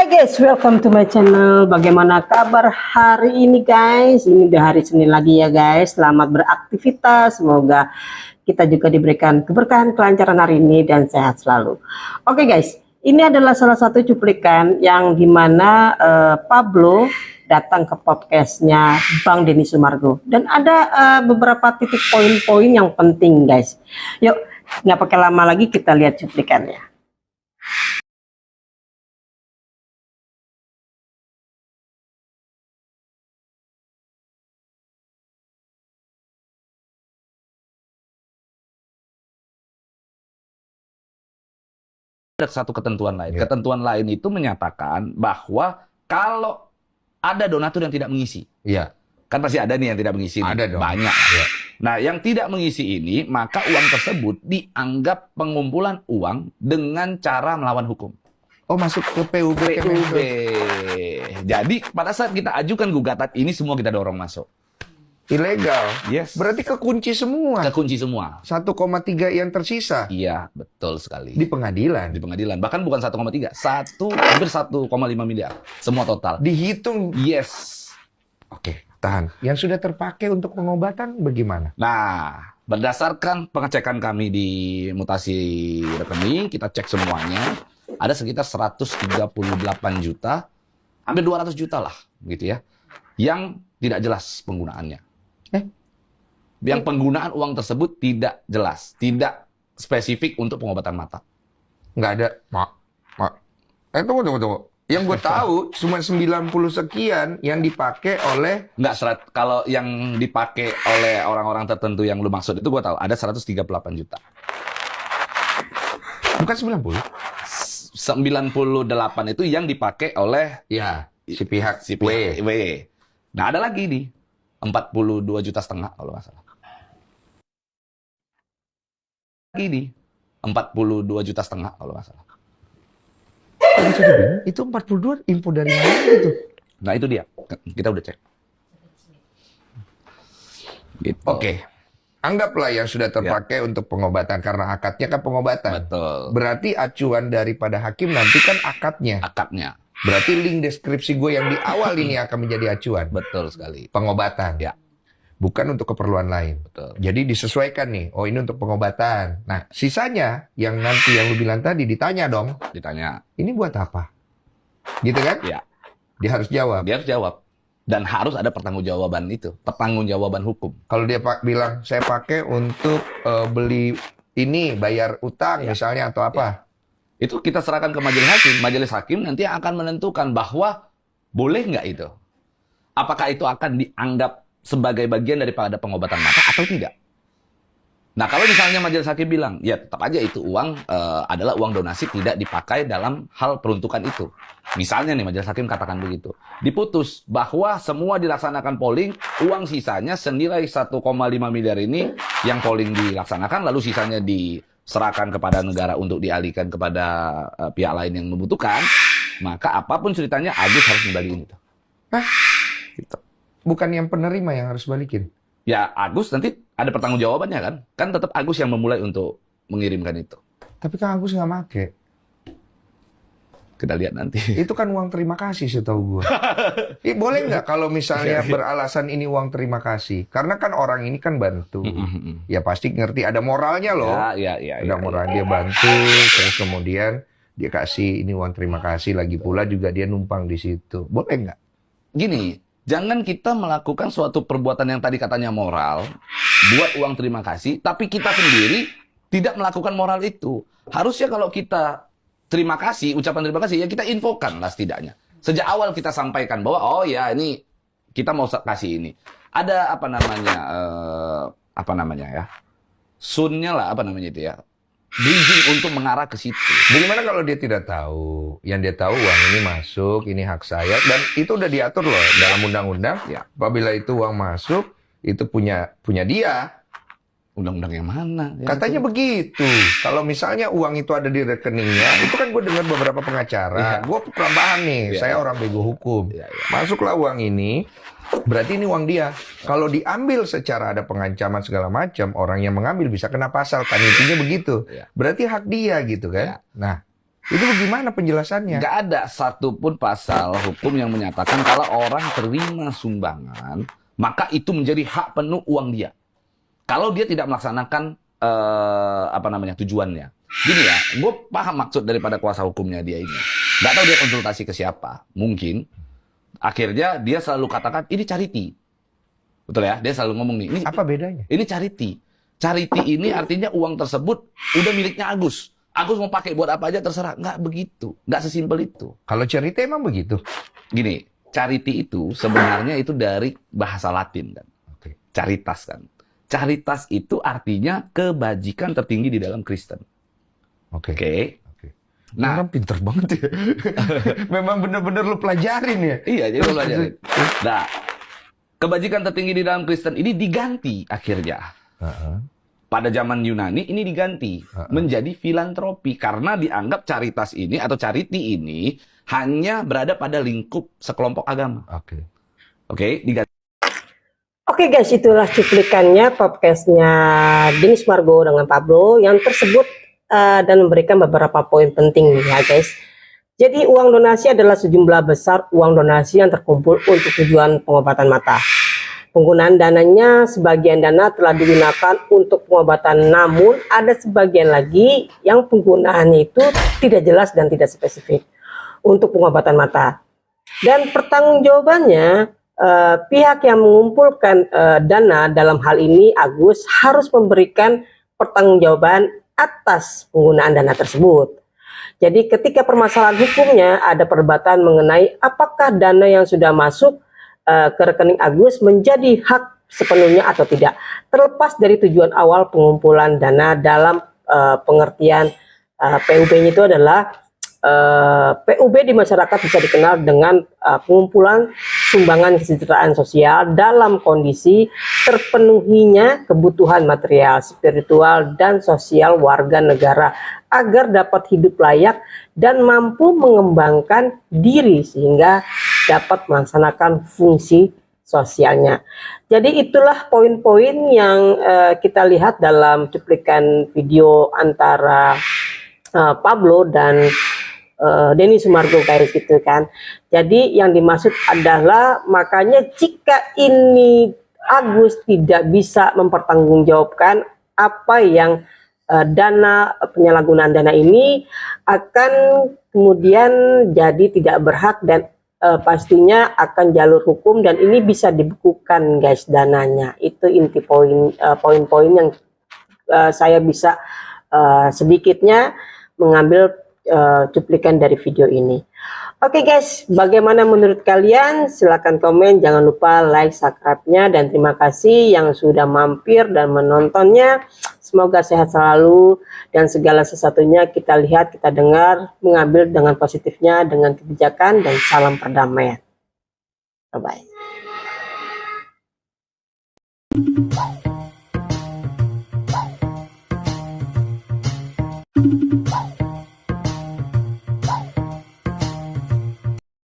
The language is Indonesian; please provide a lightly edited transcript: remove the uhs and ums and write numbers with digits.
Hai guys, welcome to my channel. Bagaimana kabar hari ini guys? Ini udah hari Senin lagi ya guys. Selamat beraktivitas. Semoga kita juga diberikan keberkahan, kelancaran hari ini dan sehat selalu. Oke guys, ini adalah salah satu cuplikan yang dimana Pablo datang ke podcastnya Bang Denny Sumargo. Dan ada beberapa titik poin-poin yang penting guys. Yuk, nggak pakai lama lagi kita lihat cuplikannya. Ada satu ketentuan lain. Ketentuan lain itu menyatakan bahwa kalau ada donatur yang tidak mengisi, kan pasti ada nih yang tidak mengisi. Ada dong. Banyak. Nah, yang tidak mengisi ini, maka uang tersebut dianggap pengumpulan uang dengan cara melawan hukum. Oh, masuk ke PUB. Jadi pada saat kita ajukan gugatan ini, semua kita dorong masuk. Ilegal. Yes. Berarti kekunci semua. Kekunci semua. 1,3 yang tersisa Iya, betul sekali. di pengadilan. Di pengadilan. Bahkan bukan 1,3, hampir 1,5 miliar. Semua total. Dihitung. Yes. Oke, tahan. Yang sudah terpakai untuk pengobatan bagaimana? Nah, berdasarkan pengecekan kami di mutasi rekening, kita cek semuanya, ada sekitar 138 juta, hampir 200 juta lah, gitu ya, yang tidak jelas penggunaannya. Yang penggunaan uang tersebut tidak jelas, tidak spesifik untuk pengobatan mata. Nggak ada. Tunggu. Yang gue tahu cuma 90 sekian yang dipakai oleh... Nggak, kalau yang dipakai oleh orang-orang tertentu yang lu maksud itu gue tahu, ada 138 juta. Bukan 90? 98 itu yang dipakai oleh Ya, si pihak W. Nah, ada lagi nih, 42 juta setengah kalau nggak salah. Lagi nih, 42 juta setengah kalau nggak salah. Itu 42 info dari mana gitu? Nah, itu dia. Kita udah cek. Gitu. Oke. Anggaplah yang sudah terpakai untuk pengobatan karena akadnya kan pengobatan. Betul. Berarti acuan daripada hakim nanti kan akadnya. Akadnya. Berarti link deskripsi gue yang di awal ini akan menjadi acuan. Betul sekali. Pengobatan. Ya. Bukan untuk keperluan lain. Betul. Jadi disesuaikan nih. Oh, ini untuk pengobatan. Nah, sisanya yang nanti yang lu bilang tadi ditanya dong. Ditanya. Ini buat apa? Gitu kan? Ya. Dia harus jawab. Dia harus jawab. Dan harus ada pertanggungjawaban itu. Pertanggungjawaban hukum. Kalau dia bilang, saya pakai untuk beli ini, bayar utang misalnya atau apa. Itu kita serahkan ke majelis hakim. Majelis hakim nanti akan menentukan bahwa boleh nggak itu. Apakah itu akan dianggap sebagai bagian daripada pengobatan mata atau tidak. Nah, kalau misalnya majelis hakim bilang, ya tetap aja itu uang adalah uang donasi tidak dipakai dalam hal peruntukan itu. Misalnya nih majelis hakim katakan begitu. Diputus bahwa semua dilaksanakan polling, uang sisanya senilai 1,5 miliar ini yang polling dilaksanakan, lalu sisanya diserahkan kepada negara untuk dialihkan kepada pihak lain yang membutuhkan, maka apapun ceritanya Agus harus kembaliin itu. Hah? Gitu. Bukan yang penerima yang harus balikin. Ya, Agus nanti ada pertanggungjawabannya kan? Kan tetap Agus yang memulai untuk mengirimkan itu. Tapi kan Agus nggak make. Kita lihat nanti. Itu kan uang terima kasih setahu gue. Boleh nggak kalau misalnya beralasan ini uang terima kasih? Karena kan orang ini kan bantu. Ya pasti ngerti ada moralnya loh. Ya. Ada moral dia bantu, terus kemudian dia kasih ini uang terima kasih. Lagi pula juga dia numpang di situ. Boleh nggak? Gini, jangan kita melakukan suatu perbuatan yang tadi katanya moral, buat uang terima kasih, tapi kita sendiri tidak melakukan moral itu. Harusnya kalau kita terima kasih, ucapan terima kasih, ya kita infokan lah setidaknya. Sejak awal kita sampaikan bahwa, oh ya ini kita mau kasih ini. Ada apa namanya ya, sunnya lah, apa namanya itu ya, bridging untuk mengarah ke situ. Bagaimana kalau dia tidak tahu? Yang dia tahu uang ini masuk, ini hak saya, dan itu udah diatur loh dalam undang-undang. Ya. Apabila itu uang masuk, itu punya dia. Undang-undang yang mana? Katanya begitu. Kalau misalnya uang itu ada di rekeningnya, itu kan gue dengar beberapa pengacara. Gue kurang paham nih, saya orang bego hukum. Masuklah uang ini, berarti ini uang dia. Kalau diambil secara ada pengancaman segala macam, orang yang mengambil bisa kena pasal. Kan intinya begitu. Berarti hak dia gitu kan. Nah, Itu bagaimana penjelasannya? Nggak ada satupun pasal hukum yang menyatakan kalau orang terima sumbangan, maka itu menjadi hak penuh uang dia. Kalau dia tidak melaksanakan tujuannya. Gini ya, gue paham maksud daripada kuasa hukumnya dia ini. Nggak tahu dia konsultasi ke siapa. Mungkin akhirnya dia selalu katakan ini charity. Betul ya? Dia selalu ngomong nih, ini Apa bedanya? ini charity. Charity ini artinya uang tersebut udah miliknya Agus. Agus mau pakai buat apa aja terserah. Nggak begitu. Nggak sesimpel itu. Kalau charity emang begitu? Gini, charity itu sebenarnya itu dari bahasa Latin kan. Oke. Caritas kan. Caritas itu artinya kebajikan tertinggi di dalam Kristen. Oke. Oke. Nah, Nah, orang pinter banget ya. Memang bener-bener lu pelajarin ya. iya jadi Terus, lo belajarin. Nah, kebajikan tertinggi di dalam Kristen ini diganti akhirnya. Heeh. Pada zaman Yunani ini diganti menjadi filantropi karena dianggap caritas ini atau charity ini hanya berada pada lingkup sekelompok agama. Oke. Oke, diganti. Oke guys, itulah cuplikannya podcastnya Denis Margo dengan Pablo yang tersebut dan memberikan beberapa poin penting nih ya guys. Jadi uang donasi adalah sejumlah besar uang donasi yang terkumpul untuk tujuan pengobatan mata. Penggunaan dananya, sebagian dana telah digunakan untuk pengobatan, namun ada sebagian lagi yang penggunaannya itu tidak jelas dan tidak spesifik untuk pengobatan mata. Dan pertanggungjawabannya, pihak yang mengumpulkan dana dalam hal ini Agus harus memberikan pertanggungjawaban atas penggunaan dana tersebut. Jadi ketika permasalahan hukumnya ada perdebatan mengenai apakah dana yang sudah masuk ke rekening Agus menjadi hak sepenuhnya atau tidak, terlepas dari tujuan awal pengumpulan dana dalam pengertian PUB-nya itu adalah PUB di masyarakat bisa dikenal dengan pengumpulan sumbangan kesejahteraan sosial dalam kondisi terpenuhinya kebutuhan material, spiritual, dan sosial warga negara agar dapat hidup layak dan mampu mengembangkan diri sehingga dapat melaksanakan fungsi sosialnya. Jadi itulah poin-poin yang kita lihat dalam cuplikan video antara Pablo dan Denis Sumargo guys gitu kan. Jadi yang dimaksud adalah makanya jika ini Agus tidak bisa mempertanggungjawabkan apa yang dana penyalahgunaan dana ini akan kemudian jadi tidak berhak dan pastinya akan jalur hukum dan ini bisa dibekukan guys dananya. Itu inti poin-poin yang saya bisa sedikitnya mengambil cuplikan dari video ini. Oke guys, bagaimana menurut kalian? Silahkan komen, jangan lupa like, subscribe-nya, dan terima kasih yang sudah mampir dan menontonnya. Semoga sehat selalu dan segala sesuatunya kita lihat, kita dengar, mengambil dengan positifnya, dengan kebijakan, dan salam perdamaian. Bye-bye.